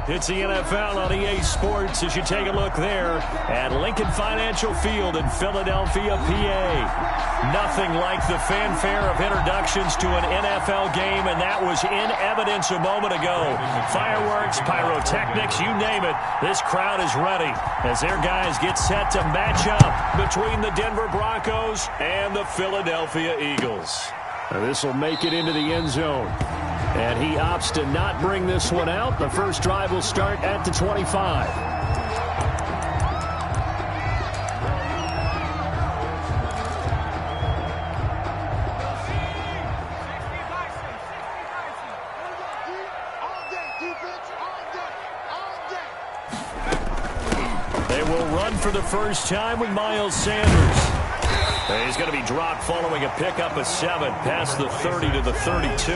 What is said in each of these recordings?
It's the NFL on EA Sports as you take a look there at Lincoln Financial Field in Philadelphia, PA. Nothing like the fanfare of introductions to an NFL game, and that was in evidence a moment ago. Fireworks, pyrotechnics, you name it. This crowd is ready as their guys get set to match up between the Denver Broncos and the Philadelphia Eagles. This will make it into the end zone. And he opts to not bring this one out. The first drive will start at the 25. They will run for the first time with Miles Sanders. He's going to be dropped following a pickup of 7 past the 30 to the 32.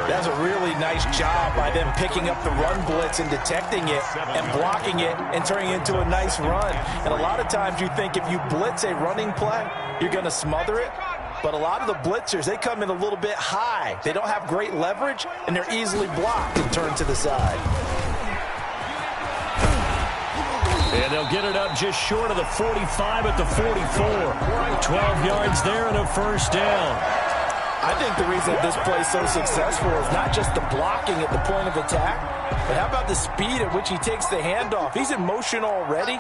That's a really nice job by them picking up the run blitz and detecting it and blocking it and turning it into a nice run. And a lot of times you think if you blitz a running play, you're going to smother it. But a lot of the blitzers, they come in a little bit high. They don't have great leverage, and they're easily blocked and turned to the side. And they'll get it up just short of the 45 at the 44. 12 yards there and a first down. I think the reason this play is so successful is not just the blocking at the point of attack, but how about the speed at which he takes the handoff? He's in motion already,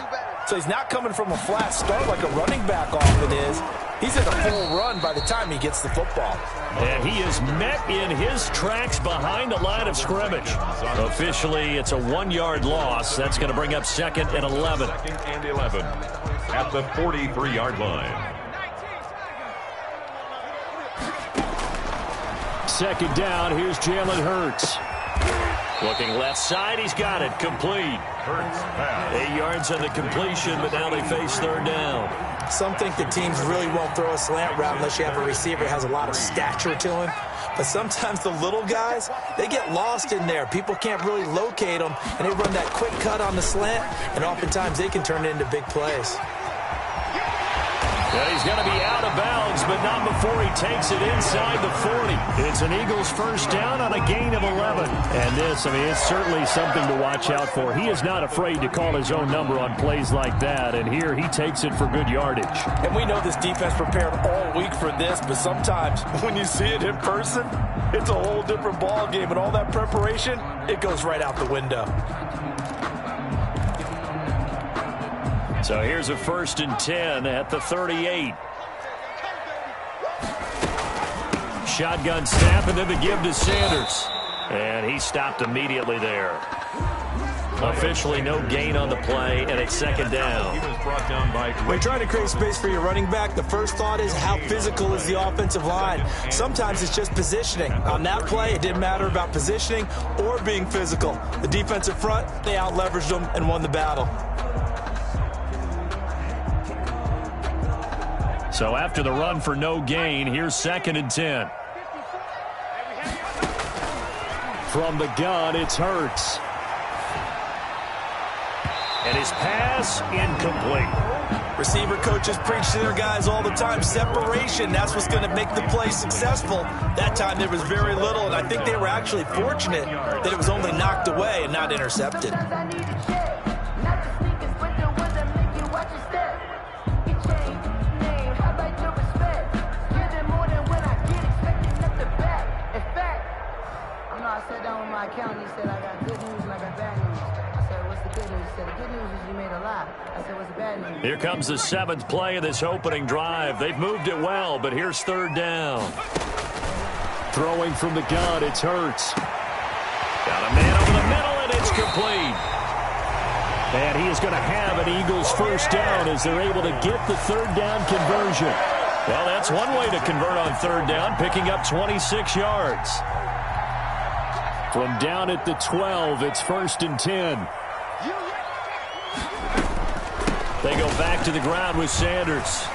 so he's not coming from a flat start like a running back often is. He's in a full run by the time he gets the football. And he is met in his tracks behind the line of scrimmage. Officially, it's a 1-yard loss. That's going to bring up 2nd and 11. 2nd and 11 at the 43-yard line. 2nd down, here's Jalen Hurts. Looking left side, he's got it, complete. 8 yards on the completion, but now they face 3rd down. Some think the teams really won't throw a slant route unless you have a receiver who has a lot of stature to him. But sometimes the little guys, they get lost in there. People can't really locate them, and they run that quick cut on the slant, and oftentimes they can turn it into big plays. Yeah, he's going to be out of bounds, but not before he takes it inside the 40. It's an Eagles first down on a gain of 11. And this, it's certainly something to watch out for. He is not afraid to call his own number on plays like that, and here he takes it for good yardage. And we know this defense prepared all week for this, but sometimes when you see it in person, it's a whole different ball game, and all that preparation, it goes right out the window. So here's a 1st and 10 at the 38. Shotgun snap and then the give to Sanders. And he stopped immediately there. Officially no gain on the play, and it's 2nd down. When you're trying to create space for your running back, the first thought is how physical is the offensive line. Sometimes it's just positioning. On that play, it didn't matter about positioning or being physical. The defensive front, they out-leveraged them and won the battle. So after the run for no gain, here's 2nd and 10. From the gun, it's Hurts. And his pass incomplete. Receiver coaches preach to their guys all the time. Separation, that's what's going to make the play successful. That time there was very little, and I think they were actually fortunate that it was only knocked away and not intercepted. He said, I got good news and I got bad news. I said, what's the good news? He said, the good news is you made a lot. I said, what's the bad news? Here comes the 7th play of this opening drive. They've moved it well, but here's 3rd down. Throwing from the gun, it's Hurts. Got a man over the middle, and it's complete. And he is going to have an Eagles first down as they're able to get the 3rd down conversion. Well, that's one way to convert on 3rd down, picking up 26 yards. From down at the 12, it's 1st and 10. They go back to the ground with Sanders.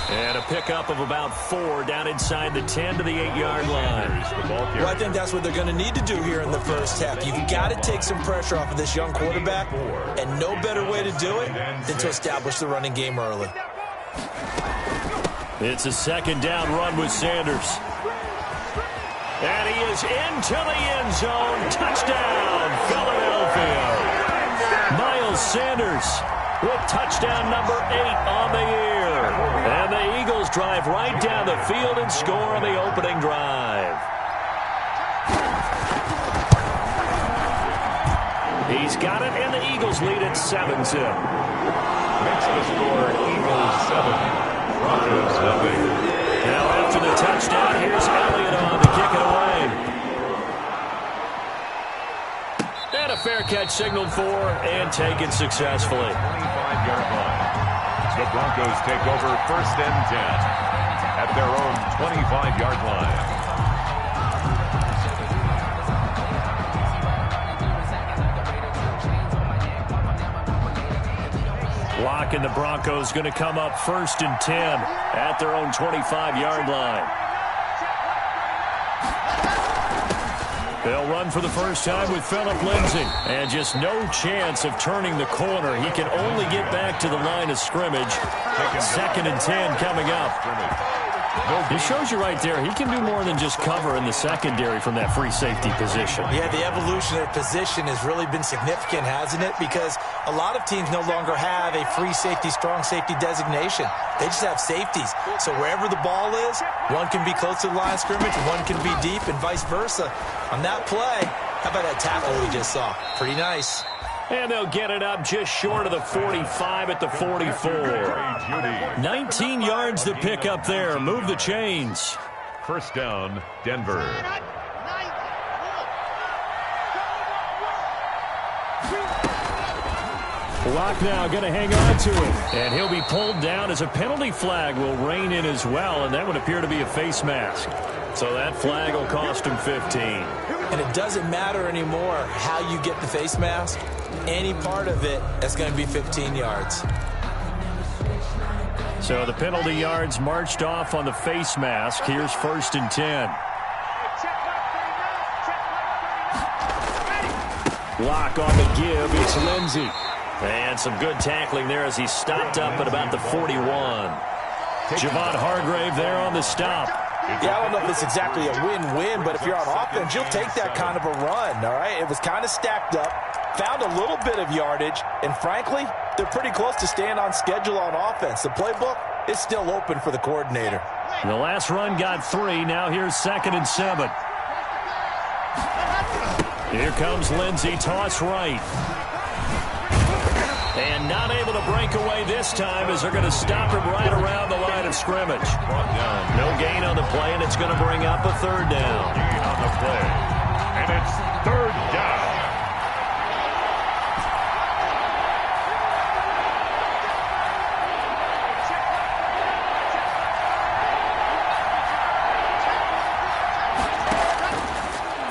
And a pickup of about 4 down inside the 10 to the 8-yard line. Well, I think that's what they're going to need to do here in the first half. You've got to take some pressure off of this young quarterback, and no better way to do it than to establish the running game early. It's a 2nd down run with Sanders. And he is into the end zone. Touchdown, Philadelphia. Miles Sanders with touchdown number 8 on the year. And the Eagles drive right down the field and score on the opening drive. He's got it, and the Eagles lead at 7-0. Makes the score Eagles 7, Broncos nothing. Now after the touchdown, here's Elliott on to kick it away. And a fair catch signaled for and taken successfully. 25-yard line. The Broncos take over 1st and 10 at their own 25-yard line. Lock and the Broncos going to come up 1st and 10 at their own 25-yard line. They'll run for the first time with Phillip Lindsay. And just no chance of turning the corner. He can only get back to the line of scrimmage. 2nd and 10 coming up. It shows you right there, he can do more than just cover in the secondary from that free safety position. Yeah, the evolution of position has really been significant, hasn't it? Because a lot of teams no longer have a free safety, strong safety designation. They just have safeties. So wherever the ball is, one can be close to the line of scrimmage, one can be deep, and vice versa. On that play, how about that tackle we just saw? Pretty nice. And they'll get it up just short of the 45 at the 44. 19 yards to pick up there. Move the chains. First down, Denver. Lock now going to hang on to it. And he'll be pulled down as a penalty flag will rein in as well. And that would appear to be a face mask. So that flag will cost him 15. And it doesn't matter anymore how you get the face mask. Any part of it, that's going to be 15 yards. So the penalty yards marched off on the face mask. Here's 1st and 10. Lock on the give. It's Lindsay. And some good tackling there as he stopped up at about the 41. Javon Hargrave there on the stop. Yeah, I don't know if it's exactly a win-win, but if you're on offense, you'll take that kind of a run, all right? It was kind of stacked up, found a little bit of yardage, and frankly, they're pretty close to staying on schedule on offense. The playbook is still open for the coordinator. The last run got 3. Now here's 2nd and 7. Here comes Lindsay, toss right. And not able to break away this time as they're going to stop him right around the line of scrimmage. No gain on the play, and it's going to bring up a 3rd down. Gain on the play, and it's 3rd down.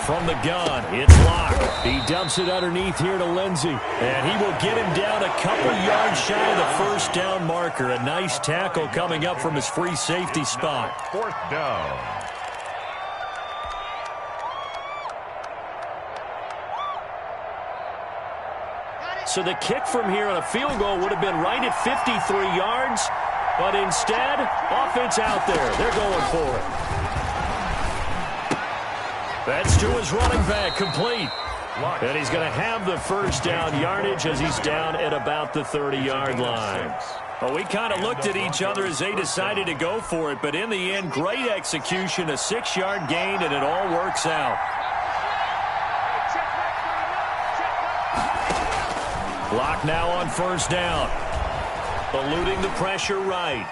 From the gun, it's Lock. He dumps it underneath here to Lindsay. And he will get him down a couple yards shy of the 1st down marker. A nice tackle coming up from his free safety spot. 4th down. So the kick from here on a field goal would have been right at 53 yards. But instead, offense out there. They're going for it. That's to his running back, complete. And he's going to have the 1st down yardage as he's down at about the 30-yard line. Well, we kind of looked at each other as they decided to go for it, but in the end, great execution, a 6-yard gain, and it all works out. Lock now on 1st down. Eluding the pressure right.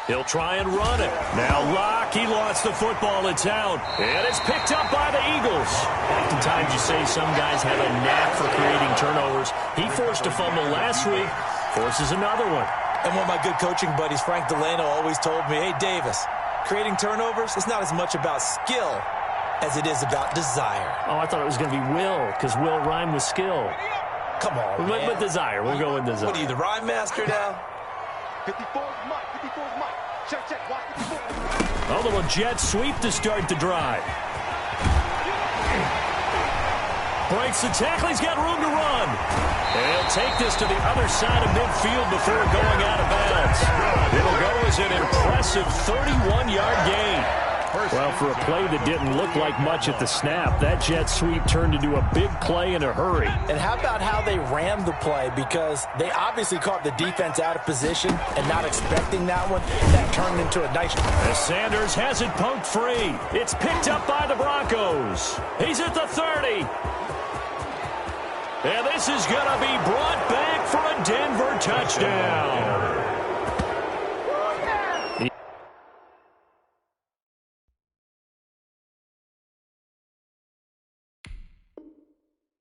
He'll try and run it. Now Lock, he lost the football. It's out. And it's picked up by the Eagles. Oftentimes you say some guys have a knack for creating turnovers. He forced a fumble last week, forces another one. And one of my good coaching buddies, Frank Delano, always told me, hey, Davis, creating turnovers is not as much about skill as it is about desire. Oh, I thought it was going to be will, because will rhyme with skill. Come on, man. With desire. We'll go with desire. What are you, the rhyme master now? 54's Mike. 54's Mike. Check. Watch 54. A little jet sweep to start the drive. Breaks the tackle. He's got room to run. And he'll take this to the other side of midfield before going out of bounds. It'll go as an impressive 31-yard gain. Well, for a play that didn't look like much at the snap, that jet sweep turned into a big play in a hurry. And how about how they ran the play? Because they obviously caught the defense out of position and not expecting that one. That turned into a nice... As Sanders has it poked free. It's picked up by the Broncos. He's at the 30. And this is going to be brought back for a Denver touchdown.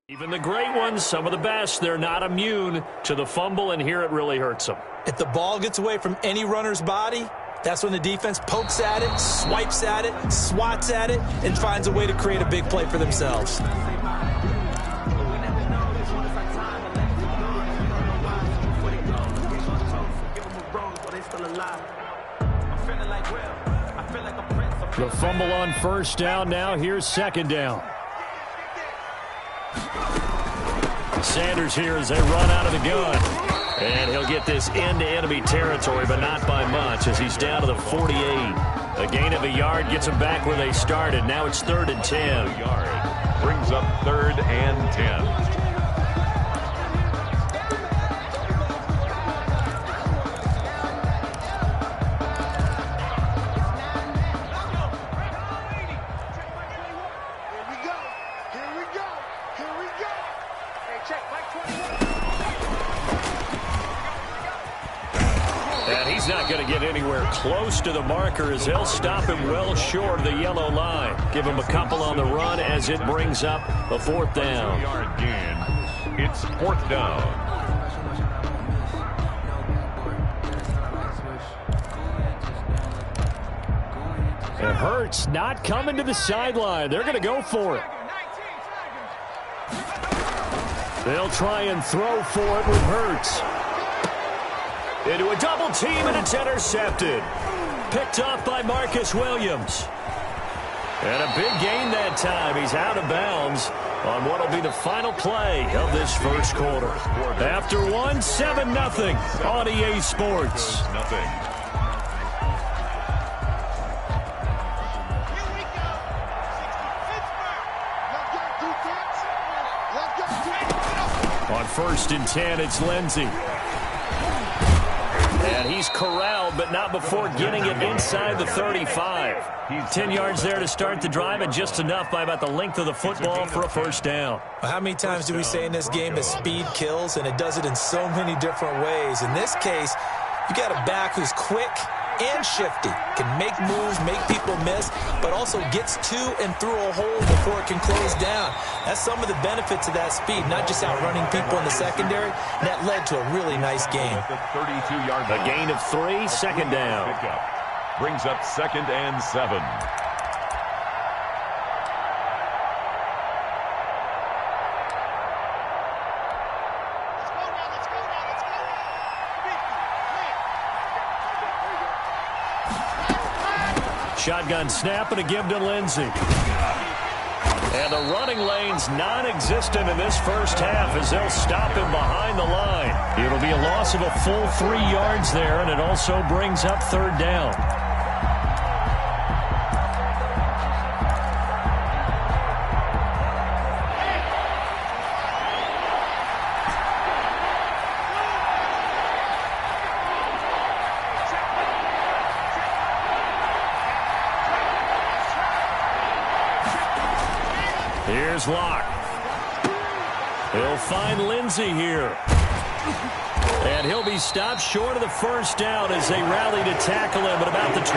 Even the great ones, some of the best, they're not immune to the fumble, and here it really hurts them. If the ball gets away from any runner's body, that's when the defense pokes at it, swipes at it, swats at it, and finds a way to create a big play for themselves. The fumble on first down. Now here's second down. Sanders here as they run out of the gun. And he'll get this into enemy territory, but not by much as he's down to the 48. A gain of a yard gets them back where they started. Now it's 3rd and 10. Brings up 3rd and 10. And he's not going to get anywhere close to the marker as they'll stop him well short of the yellow line. Give him a couple on the run as it brings up a 4th down. Yard gain. It's 4th down. And Hurts not coming to the sideline. They're going to go for it. They'll try and throw for it with Hurts. Into a double team, and it's intercepted. Picked off by Marcus Williams. And a big gain that time. He's out of bounds on what will be the final play of this first quarter. After one, 7-0 on EA Sports. On 1st and 10, it's Lindsey. And he's corralled, but not before getting it inside the 35. 10 yards there to start the drive, and just enough by about the length of the football for a 1st down. How many times do we say in this game that speed kills, and it does it in so many different ways? In this case, you got a back who's quick and shifty, can make moves, make people miss, but also gets to and through a hole before it can close down. That's some of the benefits of that speed, not just outrunning people in the secondary. And that led to a really nice game. A gain of 3, 2nd down. Brings up 2nd and 7. Shotgun snap and a give to Lindsey. And the running lane's non-existent in this first half as they'll stop him behind the line. It'll be a loss of a full 3 yards there, and it also brings up 3rd down. Here's Locke. He'll find Lindsey here. And he'll be stopped short of the 1st down as they rally to tackle him at about the 28.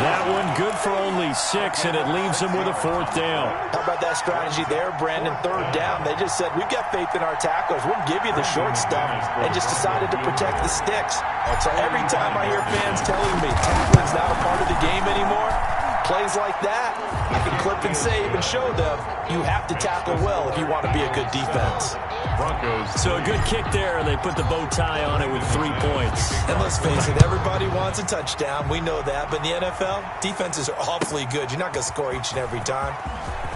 That one good for only 6, and it leaves him with a 4th down. How about that strategy there, Brandon? 3rd down. They just said, we've got faith in our tackles. We'll give you the short stuff, and just decided to protect the sticks. So every time I hear fans telling me tackling's not a part of the game anymore, plays like that, I can clip and save and show them you have to tackle well if you want to be a good defense. Broncos. So a good kick there. They put the bow tie on it with 3 points. And let's face it, everybody wants a touchdown. We know that. But in the NFL, defenses are awfully good. You're not going to score each and every time.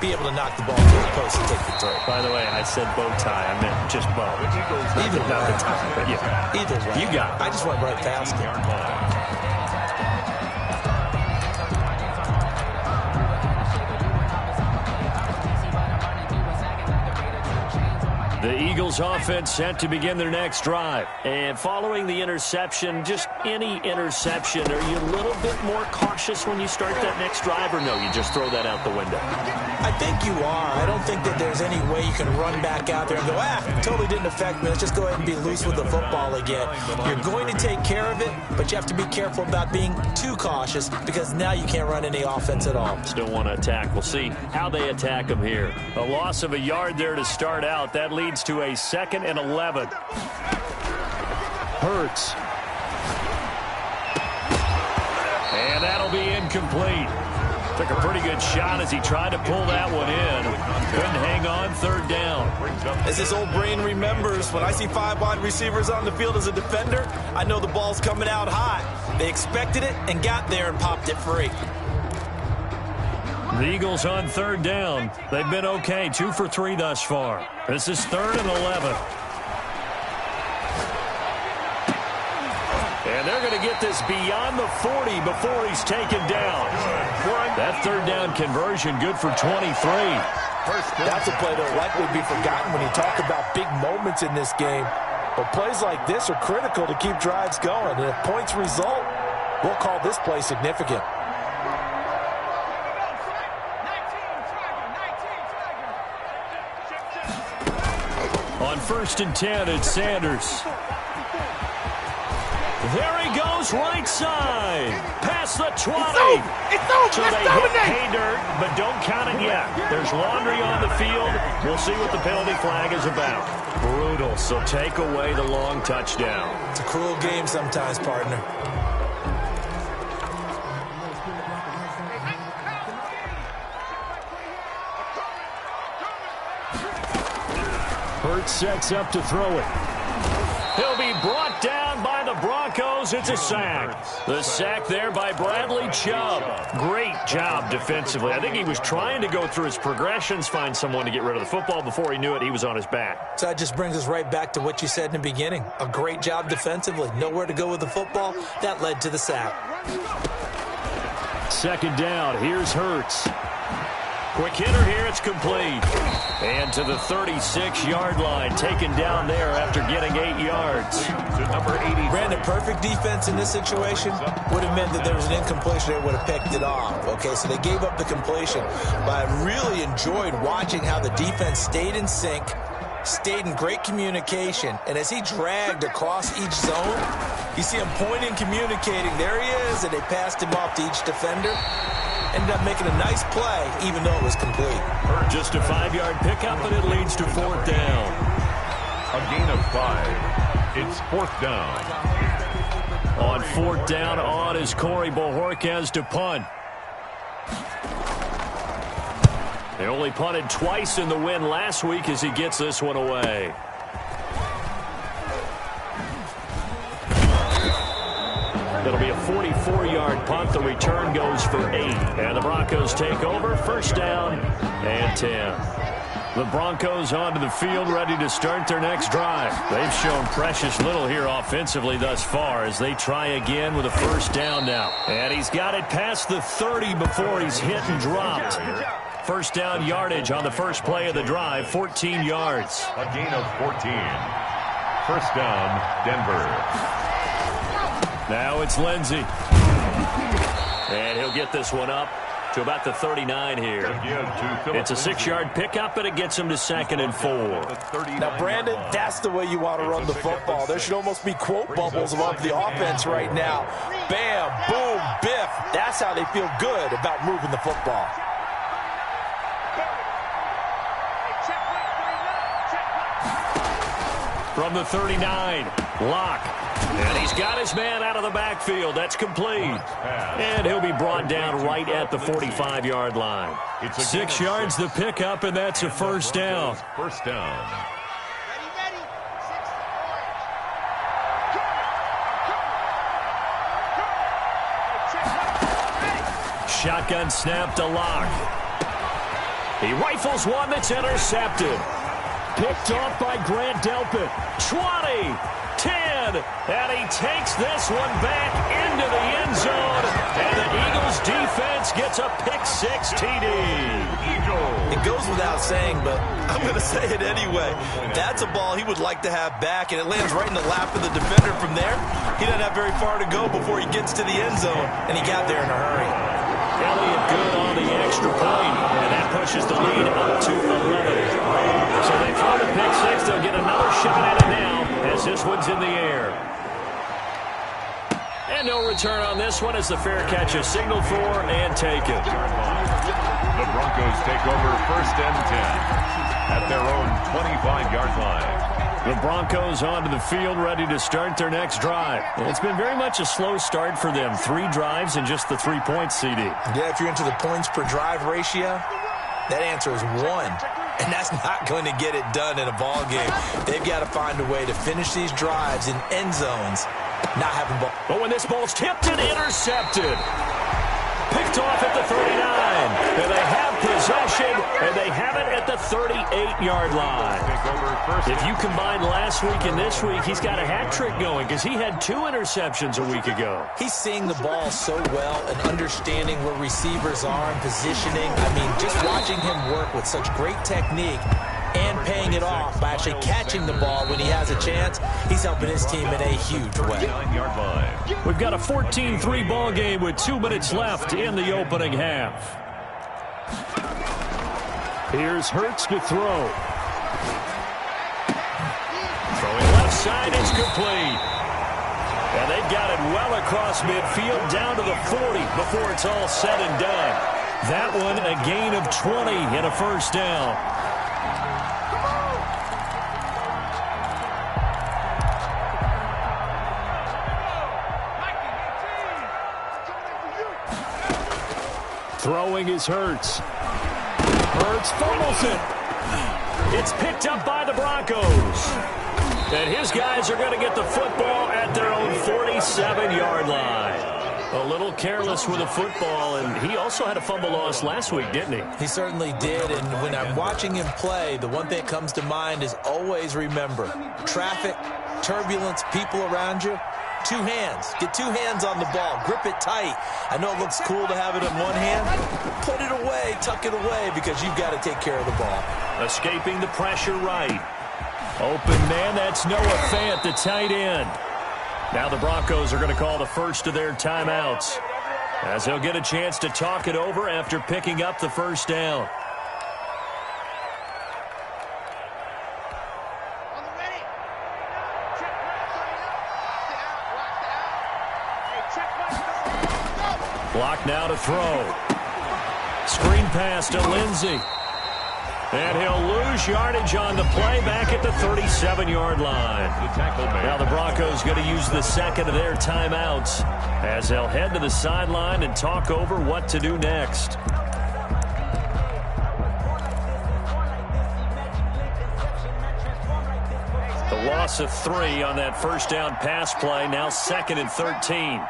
Be able to knock the ball to the post and take the throw. By the way, I said bow tie. I meant just bow. Either not way. the tie, but yeah. Either way. You got it. I just went right past it. The Eagles offense set to begin their next drive. And following the interception, just any interception, are you a little bit more cautious when you start that next drive, or no, you just throw that out the window? I think you are. I don't think that there's any way you can run back out there and go, totally didn't affect me. Let's just go ahead and be loose with the football again. You're going to take care of it, but you have to be careful about being too cautious because now you can't run any offense at all. Still want to attack. We'll see how they attack them here. A loss of a yard there to start out. That leads to a 2nd and 11. Hurts. And that'll be incomplete. Took a pretty good shot as he tried to pull that one in. Couldn't hang on, 3rd down. As his old brain remembers, when I see 5 wide receivers on the field as a defender, I know the ball's coming out high. They expected it and got there and popped it free. The Eagles on 3rd down. They've been okay, 2 for 3 thus far. This is 3rd and 11. And they're going to get this beyond the 40 before he's taken down. That 3rd down conversion good for 23. That's a play that will likely be forgotten when you talk about big moments in this game. But plays like this are critical to keep drives going. And if points result, we'll call this play significant. On 1st and 10, it's Sanders. There he goes, right side. Past the 20. It's over. So they hit pay dirt, but don't count it yet. There's laundry on the field. We'll see what the penalty flag is about. Brutal, so take away the long touchdown. It's a cruel game sometimes, partner. Hurts sets up to throw it. He'll be brought down by the Broncos. It's a sack. The sack there by Bradley Chubb. Great job defensively. I think he was trying to go through his progressions, find someone to get rid of the football. Before he knew it, he was on his back. So that just brings us right back to what you said in the beginning. A great job defensively. Nowhere to go with the football. That led to the sack. 2nd down. Here's Hurts. Quick hitter here. It's complete. And to the 36-yard line. Taken down there after getting 8 yards. Number 80. Brandon, perfect defense in this situation would have meant that there was an incompletion. They would have picked it off. Okay, so they gave up the completion. But I really enjoyed watching how the defense stayed in sync, stayed in great communication. And as he dragged across each zone, you see him pointing, communicating. There he is, and they passed him off to each defender. Ended up making a nice play, even though it was complete. Just a 5-yard pickup, and it leads to 4th down. A gain of 5. It's 4th down. On 4th down, on is Corey Bojorquez to punt. They only punted twice in the win last week as he gets this one away. It'll be a 44-yard punt. The return goes for 8. And the Broncos take over. 1st down and 10. The Broncos onto the field, ready to start their next drive. They've shown precious little here offensively thus far as they try again with a 1st down now. And he's got it past the 30 before he's hit and dropped. 1st down yardage on the first play of the drive, 14 yards. A gain of 14. 1st down, Denver. Now it's Lindsey. And he'll get this one up to about the 39 here. It's a 6-yard pickup, but it gets him to 2nd and 4. Now, Brandon, that's the way you want to run the football. There should almost be quote bubbles above the offense right now. Bam, boom, biff. That's how they feel good about moving the football. From the 39, Locke. And he's got his man out of the backfield. That's complete. And he'll be brought down right at the 45-yard line. 6 yards the pickup, and that's a 1st down. 1st down. Shotgun snap to Locke. He rifles one that's intercepted. Picked off by Grant Delpit. 20, 10, and he takes this one back into the end zone. And the Eagles defense Pitts gets a pick-6 TD. It goes without saying, but I'm going to say it anyway. That's a ball he would like to have back, and it lands right in the lap of the defender. From there, he doesn't have very far to go before he gets to the end zone, and he got there in a hurry. Elliott good on the extra point, and that pushes the lead up to 11. So they throw the pick-6. They'll get another shot at it now as this one's in the air. And no return on this one as the fair catch is signaled for and taken. The Broncos take over 1st and 10 at their own 25-yard line. The Broncos onto the field ready to start their next drive. It's been very much a slow start for them. 3 drives and just the 3 points, CD. Yeah, if you're into the points per drive ratio, that answer is 1. And that's not going to get it done in a ball game. They've got to find a way to finish these drives in end zones, not having ball. But when this ball's tipped and intercepted, picked off at the 39. And they have possession, and they have it at the 38-yard line. If you combine last week and this week, he's got a hat trick going because he had 2 interceptions a week ago. He's seeing the ball so well and understanding where receivers are and positioning. I mean, just watching him work with such great technique and paying it off by actually catching the ball when he has a chance, he's helping his team in a huge way. We've got a 14-3 ball game with 2 minutes left in the opening half. Here's Hurts to throw. Throwing left side, it's complete. And they've got it well across midfield down to the 40 before it's all said and done. That one a gain of 20 and a first down. Throwing is Hurts. Hurts fumbles it. It's picked up by the Broncos. And his guys are going to get the football at their own 47-yard line. A little careless with the football, and he also had a fumble loss last week, didn't he? He certainly did, and when I'm watching him play, the one thing that comes to mind is always remember, traffic, turbulence, people around you, 2 hands. Get 2 hands on the ball. Grip it tight. I know it looks cool to have it in one hand. Put it away, tuck it away, because you've got to take care of the ball. Escaping the pressure right. Open man, that's Noah Fant, the tight end. Now the Broncos are going to call the first of their timeouts, as they'll get a chance to talk it over after picking up the first down. Block now to throw. Screen pass to Lindsey. And he'll lose yardage on the play back at the 37-yard line. Now the Broncos going to use the second of their timeouts as they'll head to the sideline and talk over what to do next. The loss of 3 on that first down pass play, now 2nd and 13.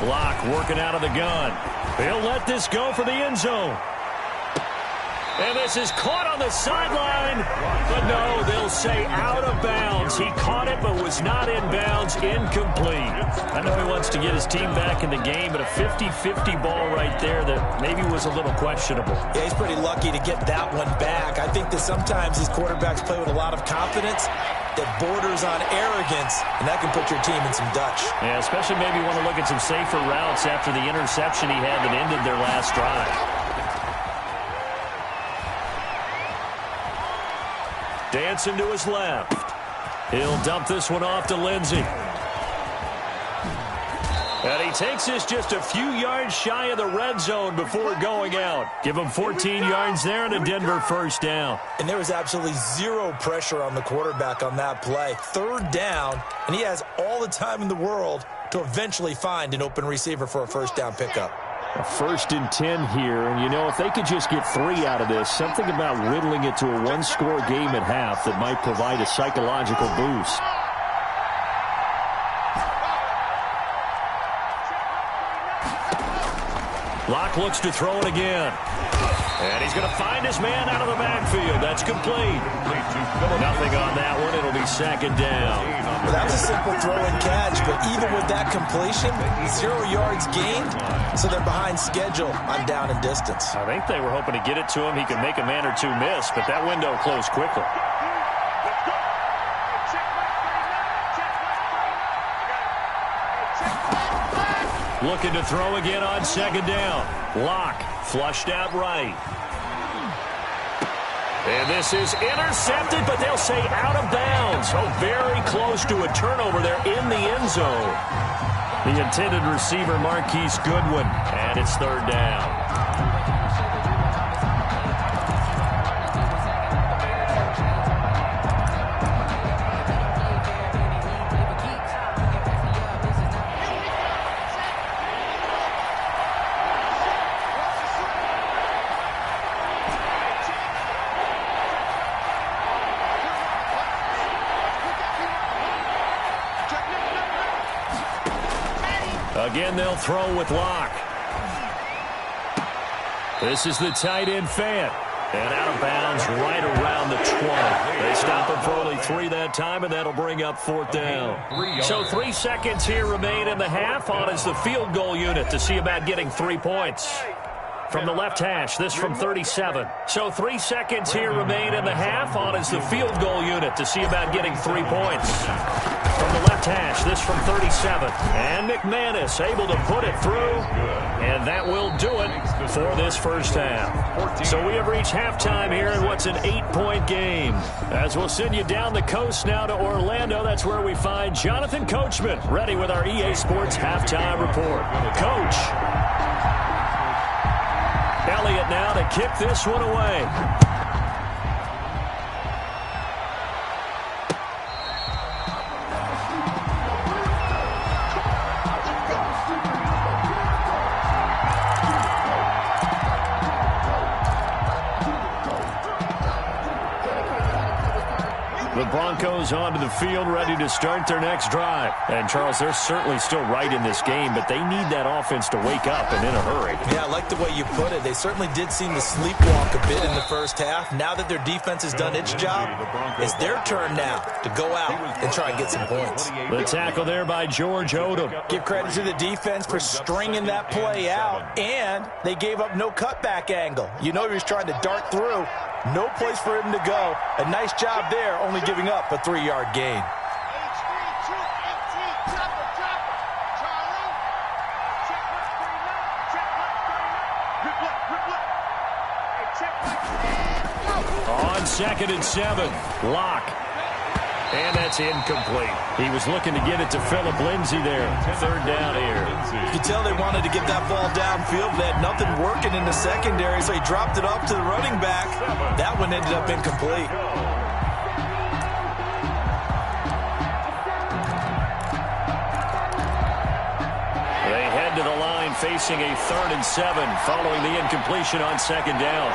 Block working out of the gun. He'll let this go for the end zone. And this is caught on the sideline. But no, they'll say out of bounds. He caught it but was not in bounds. Incomplete. I know he wants to get his team back in the game, but a 50-50 ball right there that maybe was a little questionable. Yeah, he's pretty lucky to get that one back. I think that sometimes these quarterbacks play with a lot of confidence that borders on arrogance, and that can put your team in some Dutch. Yeah, especially maybe want to look at some safer routes after the interception he had that ended their last drive. Dancing to his left. He'll dump this one off to Lindsey. And he takes this just a few yards shy of the red zone before going out. Give him 14 yards there and a Denver first down. And there was absolutely 0 pressure on the quarterback on that play. 3rd down, and he has all the time in the world to eventually find an open receiver for a first down pickup. A 1st and 10 here, and you know, if they could just get 3 out of this, something about whittling it to a 1-score game at half that might provide a psychological boost. Locke looks to throw it again. And he's going to find his man out of the backfield. That's complete. Nothing on that one. It'll be second down. Well, that was a simple throw and catch, but even with that completion, 0 yards gained, so they're behind schedule on down and distance. I think they were hoping to get it to him. He could make a man or two miss, but that window closed quickly. Looking to throw again on second down. Locke flushed out right. And this is intercepted, but they'll say out of bounds. Oh, very close to a turnover there in the end zone. The intended receiver, Marquise Goodwin, and it's third down. Again, they'll throw with Locke. This is the tight end Fant. And out of bounds right around the 20. They stop him for only 3 that time, and that'll bring up fourth down. So 3 seconds here remain in the half. On is the field goal unit to see about getting 3 points. From the left hash, this from 37. So 3 seconds here remain in the half. On is the field goal unit to see about getting 3 points. From the left hash, this from 37. And McManus able to put it through. And that will do it for this first half. So we have reached halftime here in what's an 8-point game. As we'll send you down the coast now to Orlando, that's where we find Jonathan Coachman ready with our EA Sports halftime report. Coach. Elliott now to kick this one away. The Broncos onto the field, ready to start their next drive. And, Charles, they're certainly still right in this game, but they need that offense to wake up and in a hurry. Yeah, I like the way you put it. They certainly did seem to sleepwalk a bit in the first half. Now that their defense has done its job, it's their turn now to go out and try and get some points. The tackle there by George Odom. Give credit to the defense for stringing that play out, and they gave up no cutback angle. You know he was trying to dart through. No place for him to go. A nice job there, only giving up a 3-yard gain. On 2nd and 7, Locke. And that's incomplete. He was looking to get it to Phillip Lindsay there. Third down here. You could tell they wanted to get that ball downfield. They had nothing working in the secondary, so he dropped it off to the running back. That one ended up incomplete. They head to the line facing a 3rd and 7 following the incompletion on 2nd down.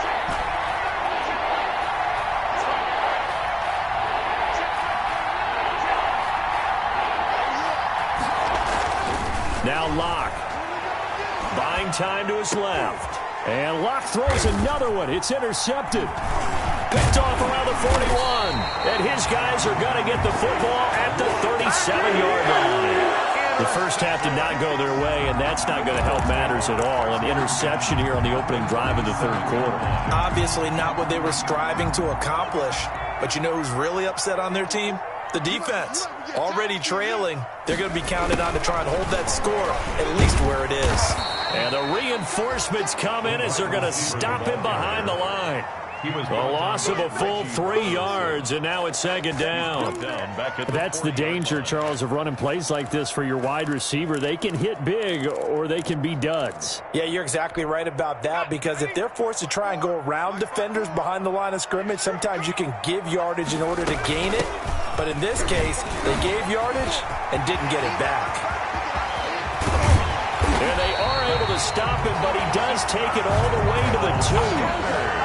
Now Locke, buying time to his left. And Locke throws another one. It's intercepted. Picked off around the 41. And his guys are going to get the football at the 37-yard line. The first half did not go their way, and that's not going to help matters at all. An interception here on the opening drive of the third quarter. Obviously not what they were striving to accomplish. But you know who's really upset on their team? The defense. Already trailing. They're going to be counted on to try and hold that score at least where it is. And the reinforcements come in as they're going to stop him behind the line. A loss of a full 3 yards, and now it's 2nd down. That's the danger, Charles, of running plays like this for your wide receiver. They can hit big or they can be duds. Yeah, you're exactly right about that, because if they're forced to try and go around defenders behind the line of scrimmage, sometimes you can give yardage in order to gain it. But in this case, they gave yardage and didn't get it back. And they are able to stop him, but he does take it all the way to the 2.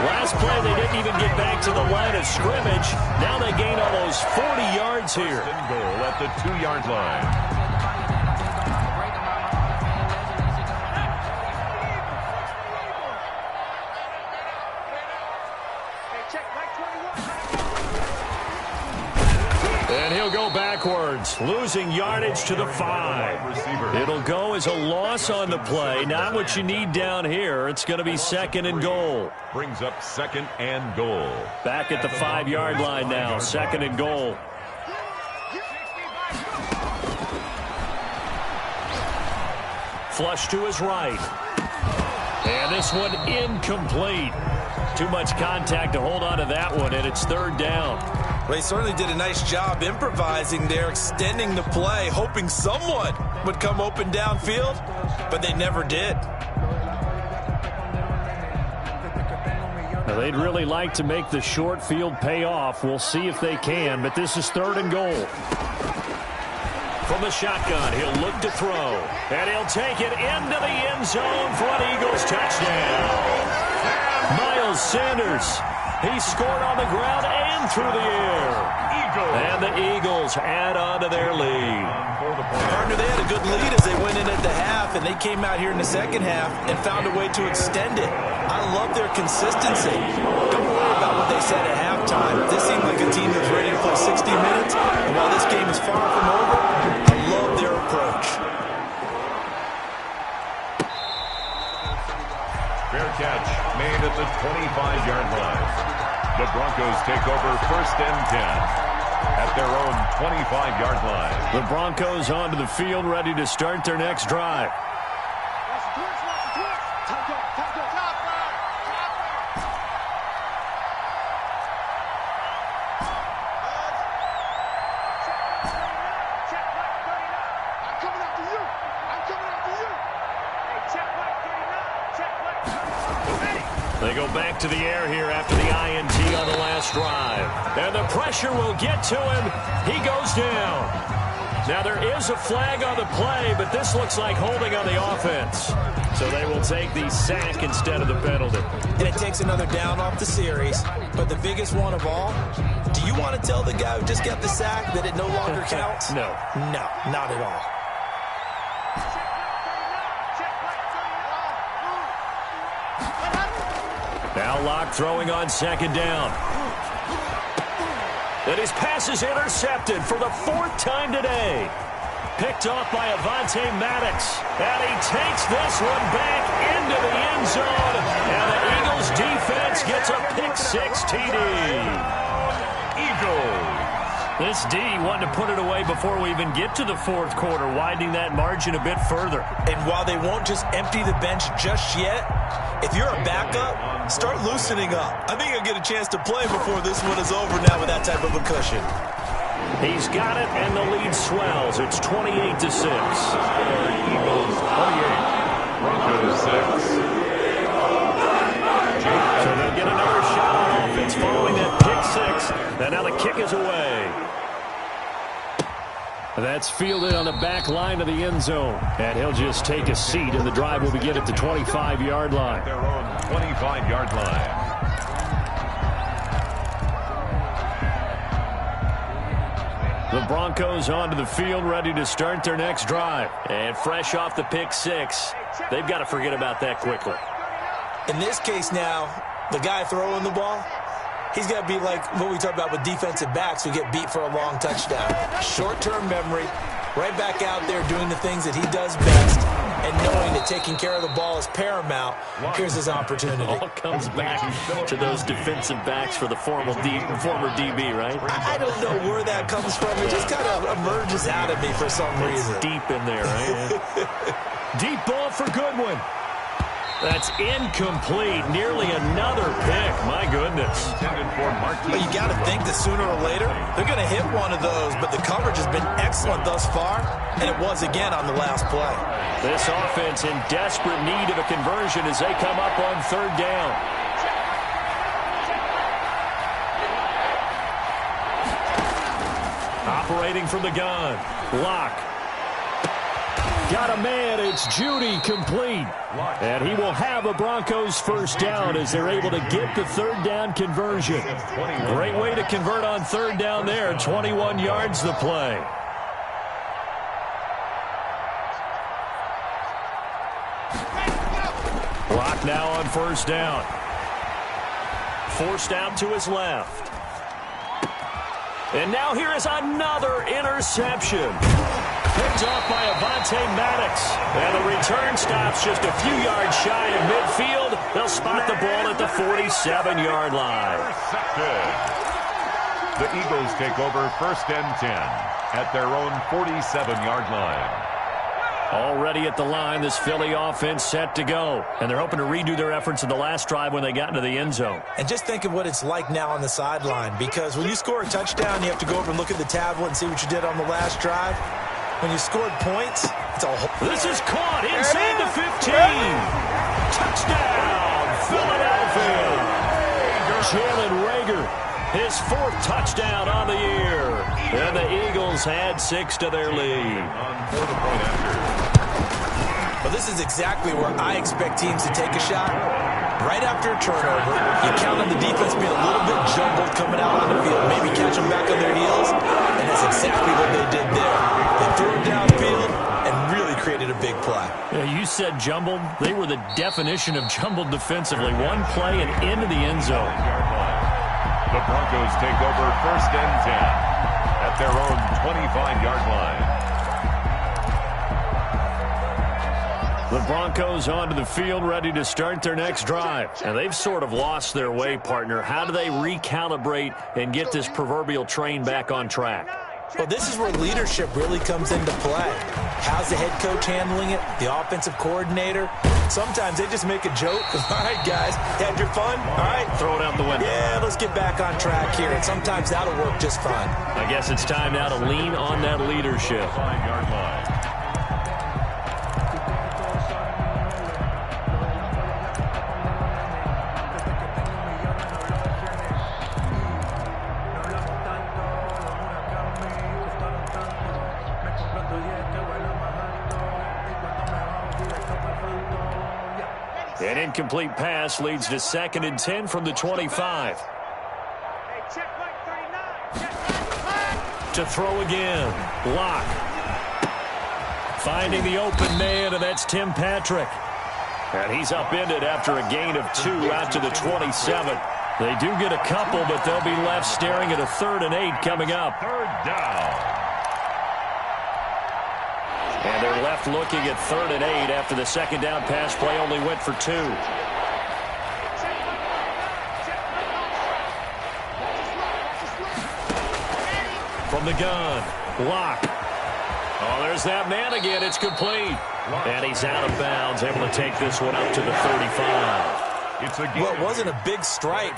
Last play, they didn't even get back to the line of scrimmage. Now they gain almost 40 yards here. Goal at the 2-yard line. he'll go backwards, losing yardage to the 5. It'll go as a loss on the play. Not what you need down here. It's going to be 2nd and goal. Brings up 2nd and goal. Back at the 5-yard line now, 2nd and goal. Flush to his right. And this one incomplete. Too much contact to hold on to that one, and it's 3rd down. Well, he certainly did a nice job improvising there, extending the play, hoping someone would come open downfield, but they never did. Now, they'd really like to make the short field pay off. We'll see if they can, but this is 3rd and goal. From the shotgun, he'll look to throw, and he'll take it into the end zone for an Eagles touchdown. Miles Sanders, he scored on the ground and through the air. And the Eagles add on to their lead. Partner, they had a good lead as they went in at the half, and they came out here in the second half and found a way to extend it. I love their consistency. Don't worry about what they said at halftime. This seemed like a team that's ready to play 60 minutes, and while this game is far from over, I love their approach. Fair catch made at the 25-yard line. The Broncos take over 1st and 10 at their own 25-yard line. The Broncos onto the field, ready to start their next drive. They go back to the air here after the INT on the last drive. And the pressure will get to him. He goes down. Now there is a flag on the play, but this looks like holding on the offense. So they will take the sack instead of the penalty. And it takes another down off the series. But the biggest one of all, do you want to tell the guy who just got the sack that it no longer counts? No. No, not at all. Now Locke throwing on 2nd down. And his pass is intercepted for the 4th time today. Picked off by Avonte Maddox. And he takes this one back into the end zone. And the Eagles defense gets a pick-6 TD. Eagles. This D wanted to put it away before we even get to the 4th quarter, widening that margin a bit further. And while they won't just empty the bench just yet, if you're a backup, start loosening up. I think you'll get a chance to play before this one is over now with that type of a cushion. He's got it, and the lead swells. It's 28-6. Eagles 28, Broncos 6. So they'll get another shot on offense following that pick-6. And now the kick is away. That's fielded on the back line of the end zone. And he'll just take a seat, and the drive will begin at the 25-yard line. Their own 25-yard line. The Broncos onto the field, ready to start their next drive. And fresh off the pick-6, they've got to forget about that quickly. In this case now, the guy throwing the ball, he's got to be like what we talk about with defensive backs who get beat for a long touchdown. Short-term memory, right back out there doing the things that he does best, and knowing that taking care of the ball is paramount. Here's his opportunity. All comes back to those defensive backs for the former DB, right? I don't know where that comes from. It just kind of emerges out of me for some reason. It's deep in there, right? Deep ball for Goodwin. That's incomplete. Nearly another pick. My goodness. But you got to think that sooner or later, they're going to hit one of those. But the coverage has been excellent thus far, and it was again on the last play. This offense in desperate need of a conversion as they come up on 3rd down. Operating from the gun. Locke. Got a man, it's Judy, complete. And he will have a Broncos 1st down as they're able to get the 3rd down conversion. Great way to convert on 3rd down there. 21 yards the play. Block now on 1st down. Forced out to his left. And now here is another interception. Picked off by Avonte Maddox. And the return stops just a few yards shy of midfield. They'll spot the ball at the 47-yard line. The Eagles take over 1st and 10 at their own 47-yard line. Already at the line, this Philly offense set to go. And they're hoping to redo their efforts in the last drive when they got into the end zone. And just think of what it's like now on the sideline, because when you score a touchdown, you have to go over and look at the tablet and see what you did on the last drive. When you scored points, it's a whole... This is caught inside the 15. Touchdown, Philadelphia. Jalen Reagor, his 4th touchdown on the year. And the Eagles add 6 to their lead. Well, this is exactly where I expect teams to take a shot. Right after a turnover, you count on the defense being a little bit jumbled coming out on the field. Maybe catch them back on their heels, and that's exactly what they did there. They threw it downfield and really created a big play. Yeah, you said jumbled. They were the definition of jumbled defensively. One play and into the end zone. The Broncos take over 1st and 10 at their own 25-yard line. The Broncos onto the field, ready to start their next drive. And they've sort of lost their way, partner. How do they recalibrate and get this proverbial train back on track? Well, this is where leadership really comes into play. How's the head coach handling it? The offensive coordinator? Sometimes they just make a joke. All right, guys, had your fun? All right. Throw it out the window. Yeah, let's get back on track here. And sometimes that'll work just fine. I guess it's time now to lean on that leadership. 5-yard line. An incomplete pass leads to 2nd and 10 from the 25. To throw again. Block. Finding the open man, and that's Tim Patrick. And he's upended after a gain of 2 out to the 27. They do get a couple, but they'll be left staring at a 3rd and 8 coming up. 3rd down. And they're left looking at 3rd and 8 after the 2nd down pass play only went for 2. From the gun, Locke. Oh, there's that man again. It's complete. And he's out of bounds, able to take this one up to the 35. Well, it wasn't a big strike,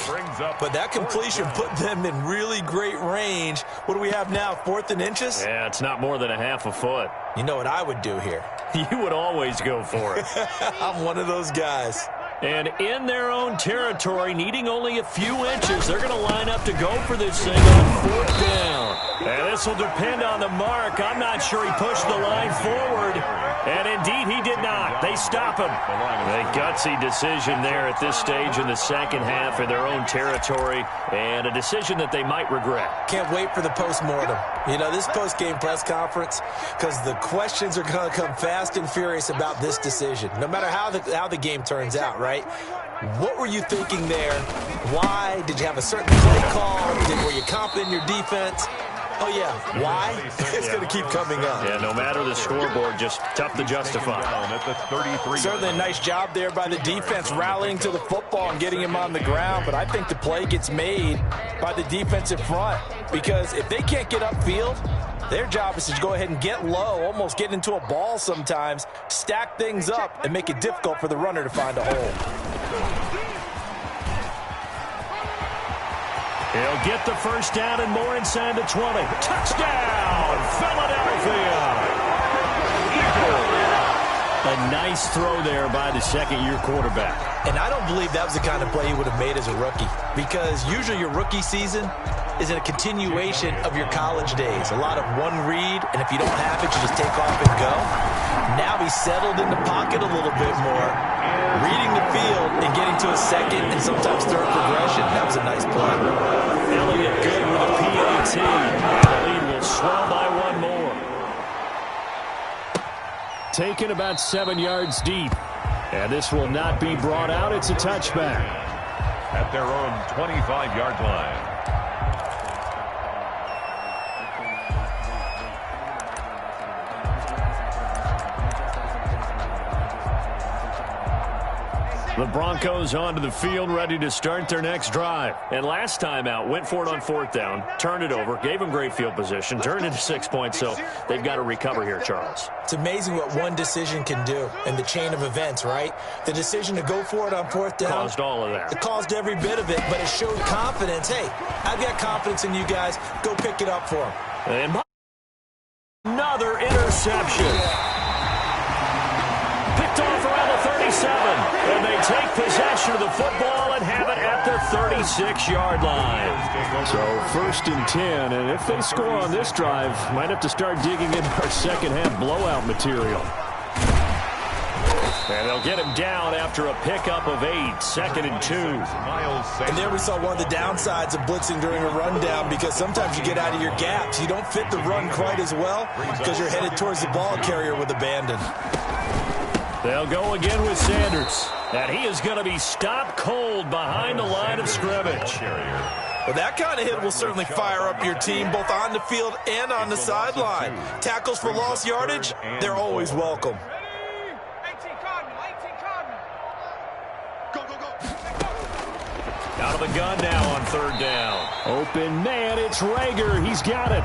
but that completion put them in really great range. What do we have now, 4th and inches? Yeah, it's not more than a half a foot. You know what I would do here? You would always go for it. I'm one of those guys. And in their own territory, needing only a few inches, they're going to line up to go for this thing on 4th down. And this will depend on the mark. I'm not sure he pushed the line forward. And indeed, he did not. They stop him. A gutsy decision there at this stage in the 2nd half in their own territory. And a decision that they might regret. Can't wait for the post-mortem. You know, this post-game press conference, because the questions are going to come fast and furious about this decision, no matter how the game turns out, right? What were you thinking there? Why? Did you have a certain play call? Were you confident in your defense? Oh, yeah. Why? It's going to keep coming up. Yeah, no matter the scoreboard, just tough to justify. Certainly a nice job there by the defense rallying to the football and getting him on the ground, but I think the play gets made by the defensive front, because if they can't get upfield, their job is to go ahead and get low, almost get into a ball sometimes, stack things up, and make it difficult for the runner to find a hole. He'll get the 1st down and more inside the 20. Touchdown, Philadelphia! A nice throw there by the 2nd-year quarterback. And I don't believe that was the kind of play he would have made as a rookie, because usually your rookie season is a continuation of your college days. A lot of one read, and if you don't have it, you just take off and go. Now he's settled in the pocket a little bit more, reading the field and getting to a 2nd and sometimes 3rd progression. That was a nice play. Elliott good with a PAT. The lead will swell by 1 more. Taken about 7 yards deep. And this will not be brought out. It's a touchback. At their own 25-yard line. The Broncos onto the field, ready to start their next drive. And last time out, went for it on 4th down, turned it over, gave them great field position, turned into 6 points, so they've got to recover here, Charles. It's amazing what one decision can do in the chain of events, right? The decision to go for it on 4th down. Caused all of that. It caused every bit of it, but it showed confidence. Hey, I've got confidence in you guys. Go pick it up for them. And another interception. Picked off around the 37. And they take possession of the football and have it at their 36-yard line. So 1st and 10, and if they score on this drive, might have to start digging into our second-half blowout material. And they'll get him down after a pickup of 8, 2nd and 2. And there we saw one of the downsides of blitzing during a rundown, because sometimes you get out of your gaps. You don't fit the run quite as well because you're headed towards the ball carrier with abandon. They'll go again with Sanders. And he is going to be stopped cold behind the line of scrimmage. Well, that kind of hit will certainly fire up your team, both on the field and on the sideline. Tackles for lost yardage, they're always welcome. Out of the gun now on 3rd down. Open man, it's Rager. He's got it.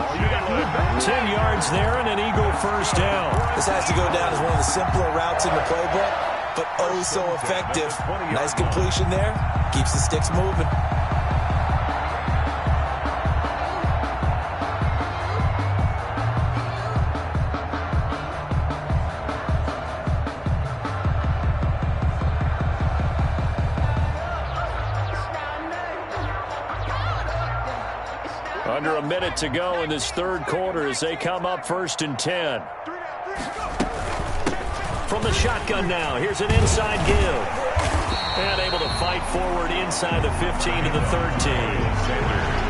10 yards there and an Eagle 1st down. This has to go down as one of the simpler routes in the playbook, but oh so effective. Nice completion there. Keeps the sticks moving. Under a minute to go in this 3rd quarter as they come up 1st and 10. From the shotgun now, here's an inside give. And able to fight forward inside the 15 to the 13.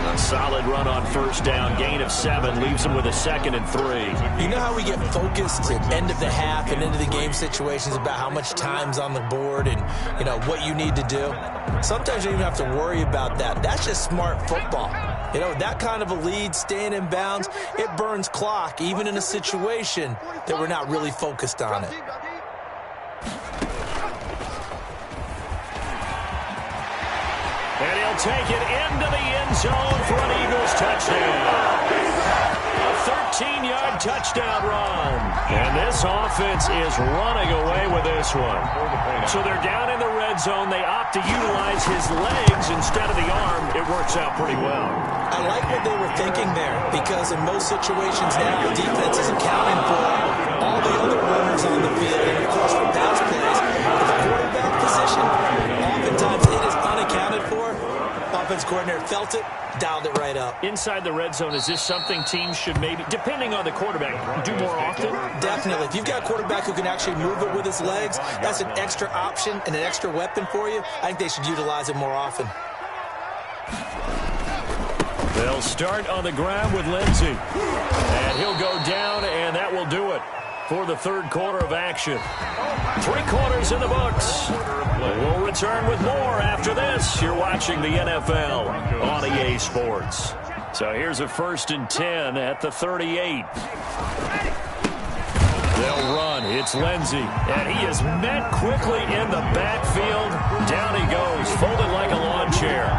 A solid run on 1st down, gain of 7, leaves them with a 2nd and 3. You know how we get focused at end of the half and into the game situations about how much time's on the board and, you know, what you need to do? Sometimes you don't even have to worry about that. That's just smart football. You know, that kind of a lead, staying in bounds, it burns clock, even in a situation that we're not really focused on it. And he'll take it into the end zone for an Eagles touchdown. A 13-yard touchdown run. And this offense is running away with this one. So they're down in the red zone. They opt to utilize his legs instead of the arm. It works out pretty well. I like what they were thinking there, because in most situations now, defense is accounting for all the other runners on the field. And, of course, for pass plays, the quarterback position, oftentimes it is unaccounted for. Offense coordinator felt it, dialed it right up. Inside the red zone, is this something teams should maybe, depending on the quarterback, do more often? Definitely. If you've got a quarterback who can actually move it with his legs, that's an extra option and an extra weapon for you. I think they should utilize it more often. They'll start on the ground with Lindsey. And he'll go down, and that will do it for the 3rd quarter of action. 3 quarters in the books. We'll return with more after this. You're watching the NFL on EA Sports. So here's a 1st and 10 at the 38. They'll run. It's Lindsey. And he is met quickly in the backfield. Down he goes, folded like a lawn chair.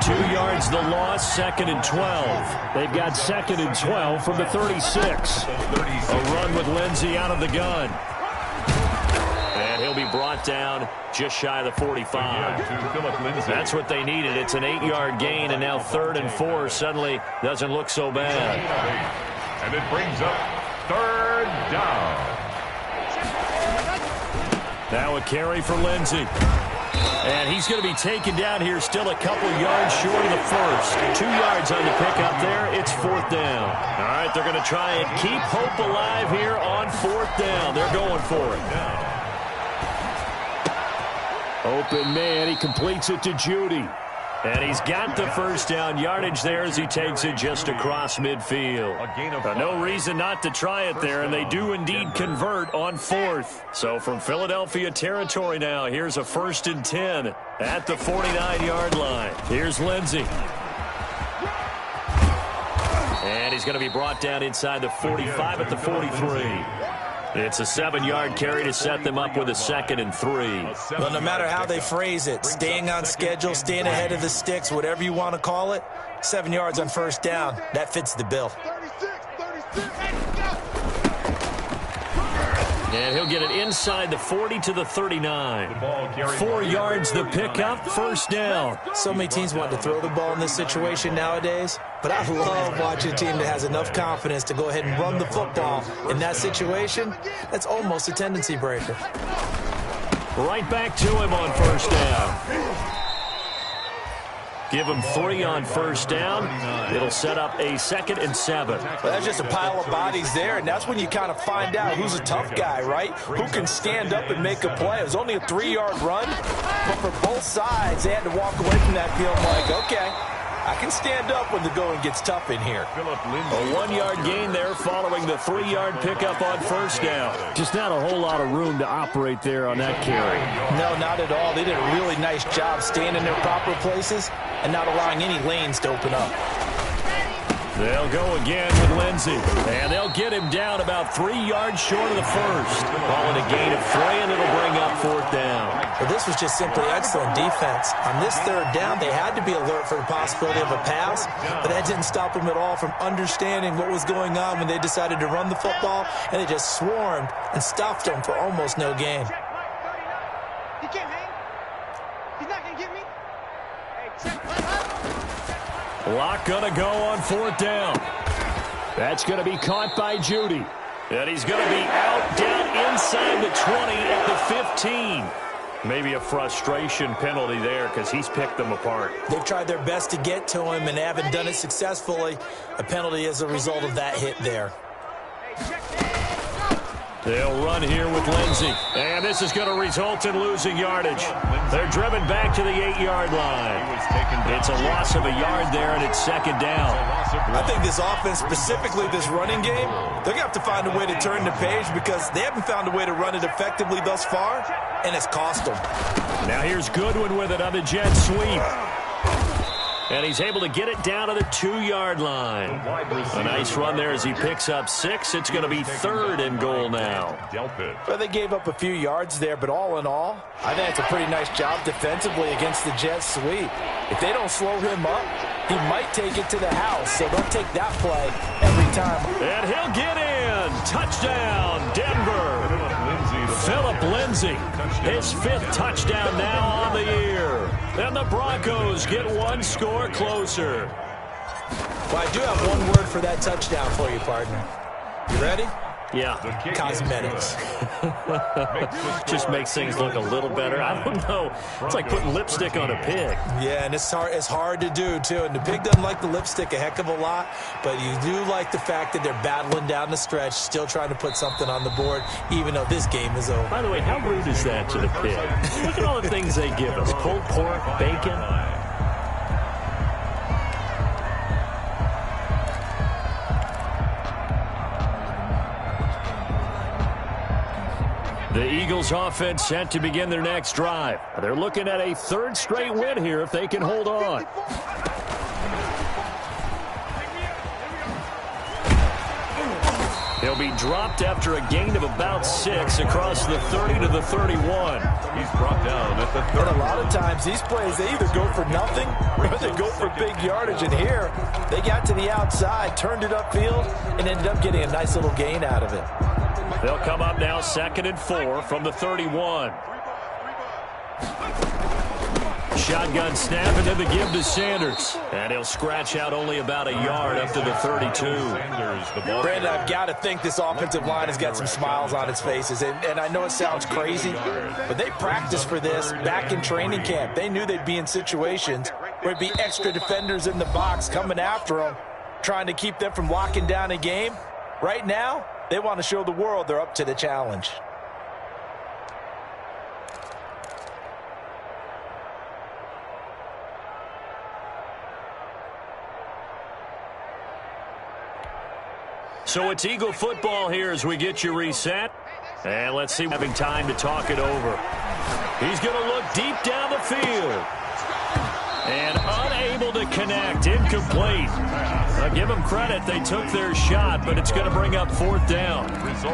2 yards the loss, 2nd and 12. They've got 2nd and 12 from the 36. A run with Lindsey out of the gun. And he'll be brought down just shy of the 45. That's what they needed. It's an 8-yard gain, and now 3rd and 4 suddenly doesn't look so bad. And it brings up 3rd down. Now a carry for Lindsey. And he's going to be taken down here, still a couple yards short of the first. 2 yards on the pickup there. It's 4th down. All right, they're going to try and keep hope alive here on 4th down. They're going for it. Open man, he completes it to Judy. And he's got the 1st down yardage there as he takes it just across midfield. No reason not to try it there, and they do indeed convert on 4th. So from Philadelphia territory now, here's a 1st and 10 at the 49-yard line. Here's Lindsey. And he's going to be brought down inside the 45 at the 43. It's a 7-yard carry to set them up with a 2nd and 3. Well, no matter how they phrase it, staying on schedule, staying ahead of the sticks, whatever you want to call it, 7 yards on first down, that fits the bill. And he'll get it inside the 40 to the 39. 4 yards the pickup, first down. So many teams want to throw the ball in this situation nowadays, but I love watching a team that has enough confidence to go ahead and run the football. In that situation, that's almost a tendency breaker. Right back to him on first down. Give him 3 on first down. It'll set up a 2nd and 7. Well, that's just a pile of bodies there, and that's when you kind of find out who's a tough guy, right? Who can stand up and make a play. It was only a 3-yard run, but for both sides, they had to walk away from that feeling like, okay, I can stand up when the going gets tough in here. A 1-yard gain there following the 3-yard pickup on first down. Just not a whole lot of room to operate there on that carry. No, not at all. They did a really nice job staying in their proper places and not allowing any lanes to open up. They'll go again with Lindsey, and they'll get him down about 3 yards short of the first. Calling a gain of 3, and it'll bring up 4th down. Well, this was just simply excellent defense. On this 3rd down, they had to be alert for the possibility of a pass, but that didn't stop them at all from understanding what was going on when they decided to run the football, and they just swarmed and stuffed them for almost no gain. He can't hang. He's not going to get me. Lock gonna go on 4th down. That's gonna be caught by Judy. And he's gonna be out down inside the 20 at the 15. Maybe a frustration penalty there because he's picked them apart. They've tried their best to get to him and haven't done it successfully. A penalty as a result of that hit there. They'll run here with Lindsey. And this is going to result in losing yardage. They're driven back to the 8-yard line. It's a loss of a yard there, and it's 2nd down. I think this offense, specifically this running game, they're going to have to find a way to turn the page because they haven't found a way to run it effectively thus far, and it's cost them. Now here's Goodwin with it on the jet sweep. And he's able to get it down to the 2-yard line. A nice run there as he picks up 6. It's going to be 3rd and goal now. Well, they gave up a few yards there, but all in all, I think it's a pretty nice job defensively against the jet sweep. If they don't slow him up, he might take it to the house, so they'll take that play every time. And he'll get in. Touchdown, Denver. Philip Lindsey, his 5th touchdown now on the year. And the Broncos get 1 score closer. Well, I do have one word for that touchdown for you, partner. You ready? Yeah. Cosmetics. Just makes things look a little better. I don't know. It's like putting lipstick on a pig. Yeah, and it's hard to do, too. And the pig doesn't like the lipstick a heck of a lot, but you do like the fact that they're battling down the stretch, still trying to put something on the board, even though this game is over. By the way, how rude is that to the pig? Look at all the things they give us. Pulled pork, bacon. The Eagles offense set to begin their next drive. They're looking at a 3rd straight win here if they can hold on. He'll be dropped after a gain of about 6 across the 30 to the 31. He's brought down at the 30. And a lot of times these plays, they either go for nothing or they go for big yardage. And here, they got to the outside, turned it upfield, and ended up getting a nice little gain out of it. They'll come up now 2nd and 4 from the 31. Shotgun snap and then the give to Sanders. And he'll scratch out only about a yard up to the 32. Brandon, I've got to think this offensive line has got some smiles on its faces. And I know it sounds crazy, but they practiced for this back in training camp. They knew they'd be in situations where it'd be extra defenders in the box coming after them, trying to keep them from locking down a game. Right now, they want to show the world they're up to the challenge. So it's Eagle football here as we get you reset. And let's see, having time to talk it over. He's going to look deep down the field. And unable to to connect. Incomplete. Give them credit. They took their shot, but it's going to bring up 4th down.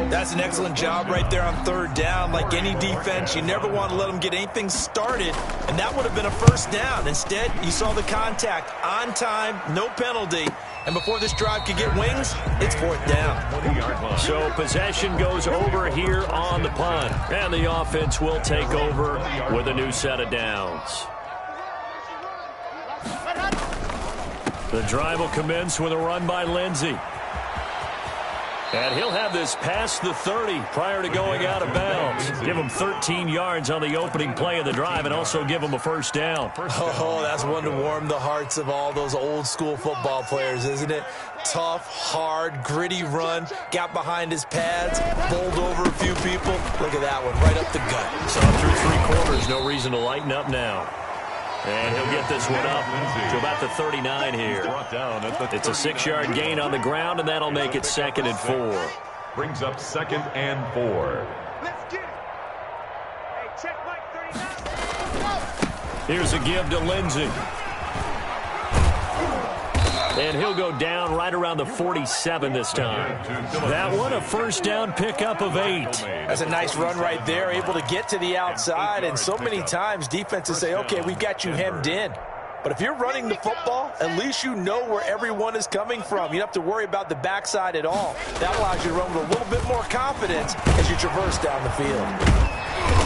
That's an excellent job right there on 3rd down. Like any defense, you never want to let them get anything started, and that would have been a 1st down. Instead, you saw the contact on time, no penalty, and before this drive could get wings, it's 4th down. So possession goes over here on the punt, and the offense will take over with a new set of downs. The drive will commence with a run by Lindsey. And he'll have this past the 30 prior to going out of bounds. Give him 13 yards on the opening play of the drive and also give him a 1st down. Oh, that's one to warm the hearts of all those old school football players, isn't it? Tough, hard, gritty run. Got behind his pads, bowled over a few people. Look at that one, right up the gut. So through 3 quarters, no reason to lighten up now. And he'll get this one up to about the 39 here. It's a 6-yard gain on the ground, and that'll make it 2nd and 4. Brings up 2nd and 4. Let's get it. Hey, check Mike 39. Here's a give to Lindsey. And he'll go down right around the 47 this time. That one, a 1st down pickup of 8. That's a nice run right there, able to get to the outside. And so many times defenses say, okay, we've got you hemmed in. But if you're running the football, at least you know where everyone is coming from. You don't have to worry about the backside at all. That allows you to run with a little bit more confidence as you traverse down the field.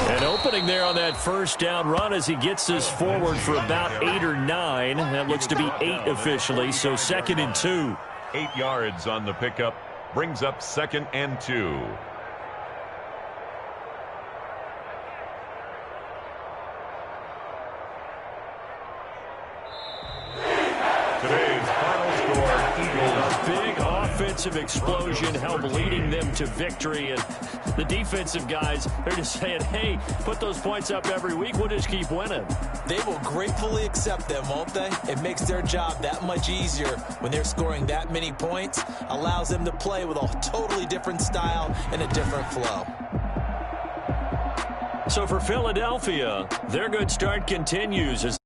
And opening there on that 1st down run as he gets this forward for about 8 or 9. That looks to be 8 officially, so 2nd and 2. 8 yards on the pickup. Brings up 2nd and 2. Today's final score, Eagles. A big offensive explosion helped leading them to victory. And the defensive guys, they're just saying, hey, put those points up every week. We'll just keep winning. They will gratefully accept them, won't they? It makes their job that much easier when they're scoring that many points. Allows them to play with a totally different style and a different flow. So for Philadelphia, their good start continues as